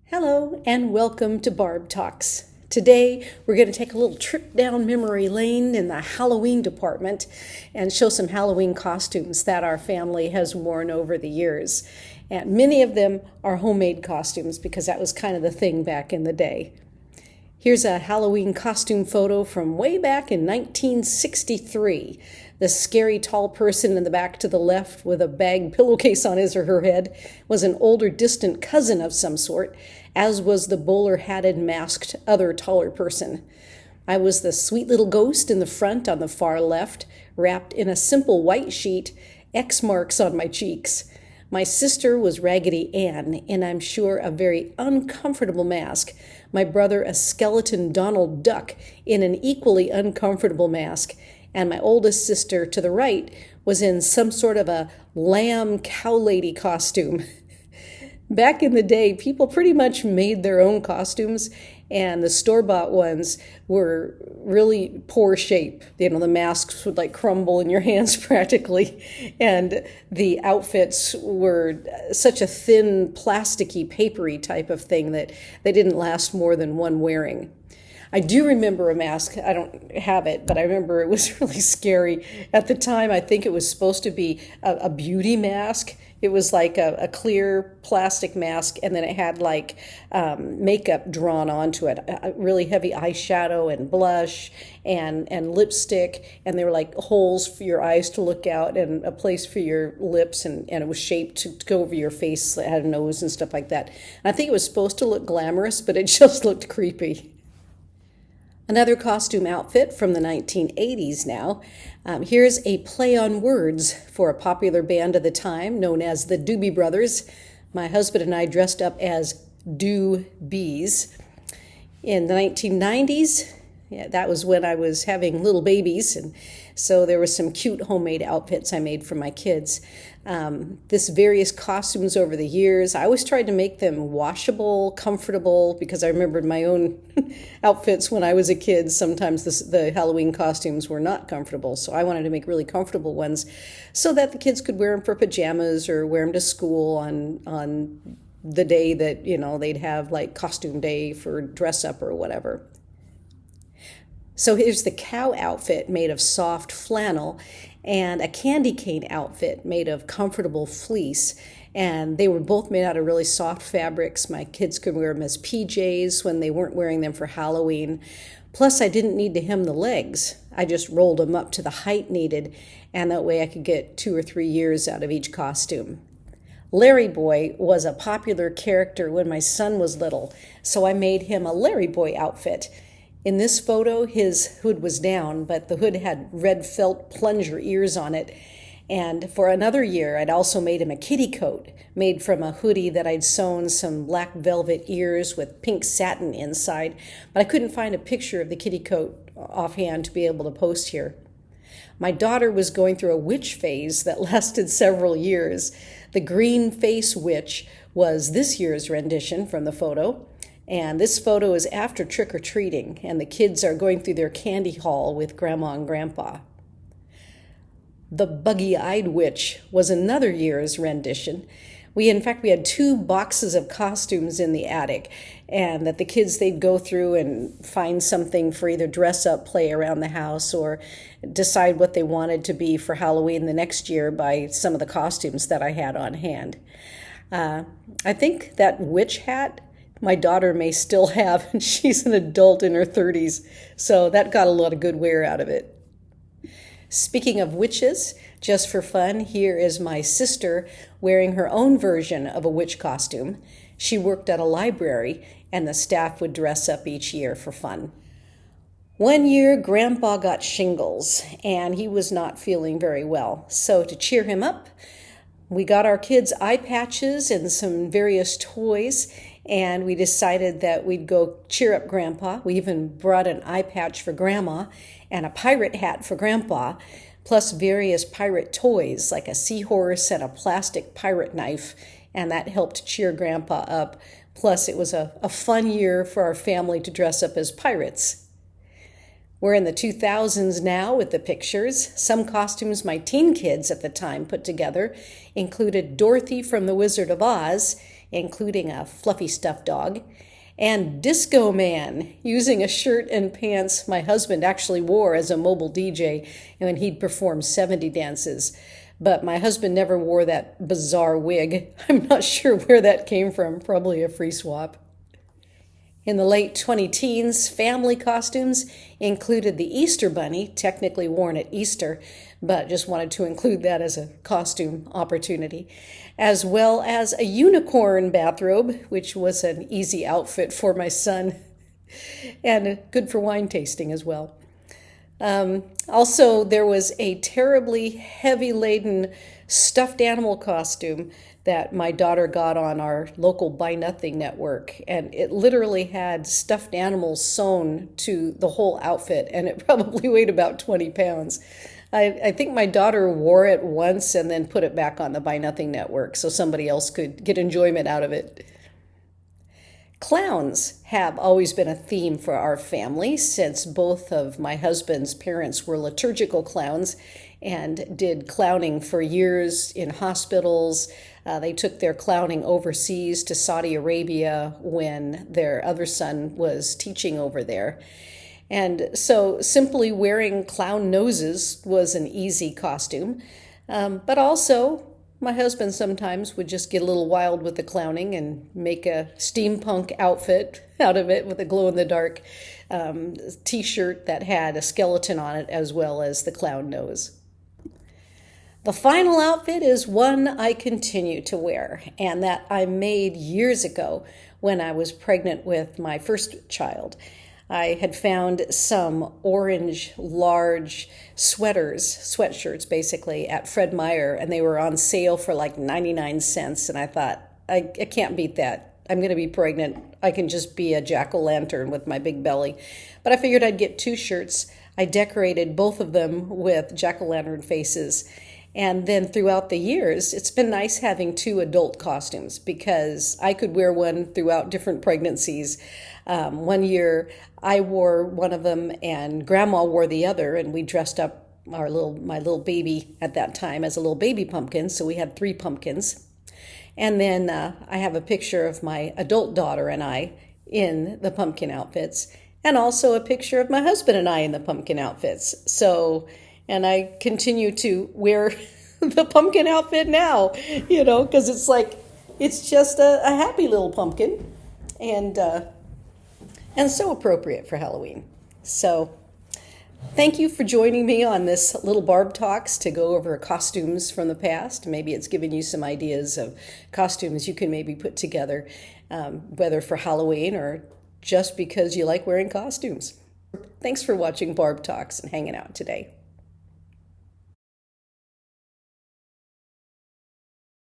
Hello and welcome to Barb Talks. Today we're going to take a little trip down memory lane in the Halloween department and show some Halloween costumes that our family has worn over the years. And many of them are homemade costumes because that was kind of the thing back in the day. Here's a Halloween costume photo from way back in 1963. The scary tall person in the back to the left with a bag pillowcase on his or her head was an older distant cousin of some sort, as was the bowler-hatted masked other taller person. I was the sweet little ghost in the front on the far left, wrapped in a simple white sheet, X marks on my cheeks. My sister was Raggedy Ann, in I'm sure a very uncomfortable mask. My brother a skeleton Donald Duck in an equally uncomfortable mask. And my oldest sister to the right was in some sort of a lamb cow lady costume. Back in the day, people pretty much made their own costumes, and the store-bought ones were really poor shape. You know, the masks would like crumble in your hands practically, and the outfits were such a thin, plasticky, papery type of thing that they didn't last more than one wearing. I do remember a mask. I don't have it, but I remember it was really scary. At the time, I think it was supposed to be a beauty mask. It was like a clear plastic mask, and then it had like makeup drawn onto it, a really heavy eyeshadow and blush and lipstick, and there were like holes for your eyes to look out and a place for your lips, and it was shaped to go over your face. It had a nose and stuff like that. And I think it was supposed to look glamorous, but it just looked creepy. Another costume outfit from the 1980s now. Here's a play on words for a popular band of the time known as the Doobie Brothers. My husband and I dressed up as Doobies. In the 1990s, that was when I was having little babies, and so there were some cute homemade outfits I made for my kids. This various costumes over the years, I always tried to make them washable, comfortable, because I remembered my own outfits when I was a kid. Sometimes the Halloween costumes were not comfortable, so I wanted to make really comfortable ones so that the kids could wear them for pajamas or wear them to school on the day that, you know, they'd have like costume day for dress up or whatever. So here's the cow outfit made of soft flannel and a candy cane outfit made of comfortable fleece. And they were both made out of really soft fabrics. My kids could wear them as PJs when they weren't wearing them for Halloween. Plus, I didn't need to hem the legs. I just rolled them up to the height needed, and that way I could get 2 or 3 years out of each costume. Larry Boy was a popular character when my son was little, so I made him a Larry Boy outfit. In this photo, his hood was down, but the hood had red felt plunger ears on it. And for another year, I'd also made him a kitty coat made from a hoodie that I'd sewn some black velvet ears with pink satin inside, but I couldn't find a picture of the kitty coat offhand to be able to post here. My daughter was going through a witch phase that lasted several years. The green face witch was this year's rendition from the photo. And this photo is after trick-or-treating, and the kids are going through their candy haul with Grandma and Grandpa. The buggy-eyed witch was another year's rendition. We had 2 boxes of costumes in the attic, and that the kids, they'd go through and find something for either dress up, play around the house, or decide what they wanted to be for Halloween the next year by some of the costumes that I had on hand. I think that witch hat my daughter may still have, and she's an adult in her 30s, so that got a lot of good wear out of it. Speaking of witches, just for fun, here is my sister wearing her own version of a witch costume. She worked at a library, and the staff would dress up each year for fun. One year, Grandpa got shingles, and he was not feeling very well. So to cheer him up, we got our kids eye patches and some various toys, and we decided that we'd go cheer up Grandpa. We even brought an eye patch for Grandma and a pirate hat for Grandpa, plus various pirate toys like a seahorse and a plastic pirate knife, and that helped cheer Grandpa up. Plus, it was a fun year for our family to dress up as pirates. We're in the 2000s now with the pictures. Some costumes my teen kids at the time put together included Dorothy from The Wizard of Oz including a fluffy stuffed dog, and Disco Man, using a shirt and pants my husband actually wore as a mobile DJ when he'd perform 70 dances. But my husband never wore that bizarre wig. I'm not sure where that came from, probably a free swap. In the late 20-teens, family costumes included the Easter Bunny, technically worn at Easter, but just wanted to include that as a costume opportunity, as well as a unicorn bathrobe, which was an easy outfit for my son, and good for wine tasting as well. Also, there was a terribly heavy-laden stuffed animal costume that my daughter got on our local Buy Nothing network, and it literally had stuffed animals sewn to the whole outfit, and it probably weighed about 20 pounds. I think my daughter wore it once and then put it back on the Buy Nothing network so somebody else could get enjoyment out of it. Clowns have always been a theme for our family since both of my husband's parents were liturgical clowns and did clowning for years in hospitals. They took their clowning overseas to Saudi Arabia when their other son was teaching over there. And so simply wearing clown noses was an easy costume. But also, my husband sometimes would just get a little wild with the clowning and make a steampunk outfit out of it with a glow-in-the-dark t-shirt that had a skeleton on it as well as the clown nose. The final outfit is one I continue to wear, and that I made years ago when I was pregnant with my first child. I had found some orange, large sweatshirts basically, at Fred Meyer, and they were on sale for like 99 cents. And I thought, I can't beat that. I'm going to be pregnant. I can just be a jack-o'-lantern with my big belly. But I figured I'd get 2 shirts. I decorated both of them with jack-o'-lantern faces. And then throughout the years, it's been nice having 2 adult costumes because I could wear one throughout different pregnancies. One year I wore one of them and Grandma wore the other, and we dressed up my little baby at that time as a little baby pumpkin. So we had 3 pumpkins. And then I have a picture of my adult daughter and I in the pumpkin outfits, and also a picture of my husband and I in the pumpkin outfits. And I continue to wear the pumpkin outfit now, because it's just a happy little pumpkin and so appropriate for Halloween. So thank you for joining me on this little Barb Talks to go over costumes from the past. Maybe it's given you some ideas of costumes you can maybe put together, whether for Halloween or just because you like wearing costumes. Thanks for watching Barb Talks and hanging out today.